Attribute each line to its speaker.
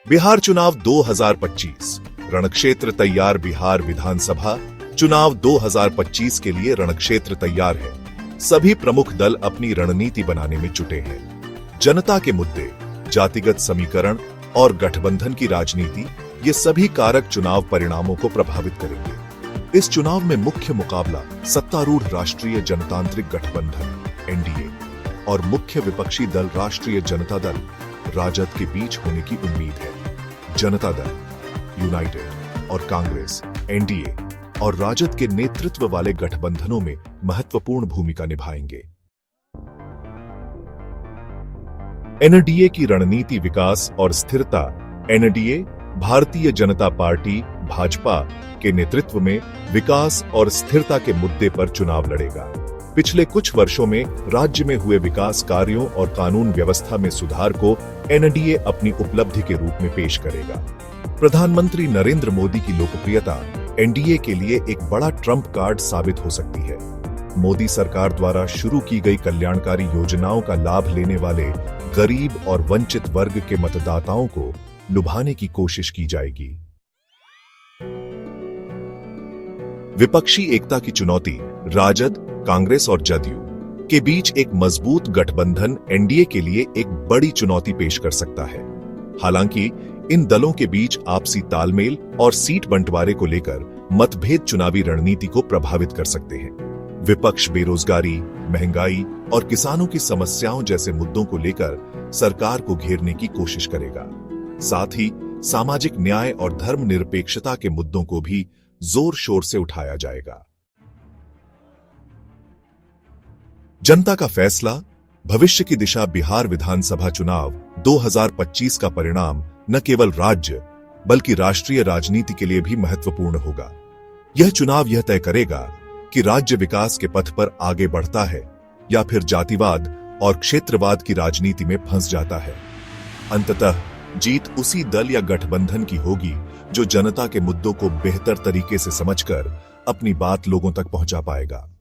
Speaker 1: बिहार चुनाव 2025 रणक्षेत्र तैयार। बिहार विधानसभा चुनाव 2025 के लिए रणक्षेत्र तैयार है। सभी प्रमुख दल अपनी रणनीति बनाने में जुटे हैं। जनता के मुद्दे, जातिगत समीकरण और गठबंधन की राजनीति, ये सभी कारक चुनाव परिणामों को प्रभावित करेंगे। इस चुनाव में मुख्य मुकाबला सत्तारूढ़ राष्ट्रीय जनतांत्रिक गठबंधन एनडीए और मुख्य विपक्षी दल राष्ट्रीय जनता दल राजद के बीच होने की उम्मीद है। जनता दल, यूनाइटेड और कांग्रेस एनडीए और राजद के नेतृत्व वाले गठबंधनों में महत्वपूर्ण भूमिका निभाएंगे। एनडीए की रणनीति विकास और स्थिरता। एनडीए भारतीय जनता पार्टी भाजपा के नेतृत्व में विकास और स्थिरता के मुद्दे पर चुनाव लड़ेगा। पिछले कुछ वर्षों में राज्य में हुए विकास कार्यों और कानून व्यवस्था में सुधार को एनडीए अपनी उपलब्धि के रूप में पेश करेगा। प्रधानमंत्री नरेंद्र मोदी की लोकप्रियता एनडीए के लिए एक बड़ा ट्रम्प कार्ड साबित हो सकती है। मोदी सरकार द्वारा शुरू की गई कल्याणकारी योजनाओं का लाभ लेने वाले गरीब और वंचित वर्ग के मतदाताओं को लुभाने की कोशिश की जाएगी। विपक्षी एकता की चुनौती। राजद, कांग्रेस और जदयू के बीच एक मजबूत गठबंधन एनडीए के लिए एक बड़ी चुनौती पेश कर सकता है। हालांकि इन दलों के बीच आपसी तालमेल और सीट बंटवारे को लेकर मतभेद चुनावी रणनीति को प्रभावित कर सकते हैं। विपक्ष बेरोजगारी, महंगाई और किसानों की समस्याओं जैसे मुद्दों को लेकर सरकार को घेरने की कोशिश करेगा। साथ ही सामाजिक न्याय और धर्मनिरपेक्षता के मुद्दों को भी जोर शोर से उठाया जाएगा। जनता का फैसला, भविष्य की दिशा। बिहार विधानसभा चुनाव 2025 का परिणाम न केवल राज्य बल्कि राष्ट्रीय राजनीति के लिए भी महत्वपूर्ण होगा। यह चुनाव यह तय करेगा कि राज्य विकास के पथ पर आगे बढ़ता है या फिर जातिवाद और क्षेत्रवाद की राजनीति में फंस जाता है। अंततः जीत उसी दल या गठबंधन की होगी जो जनता के मुद्दों को बेहतर तरीके से समझकर अपनी बात लोगों तक पहुंचा पाएगा।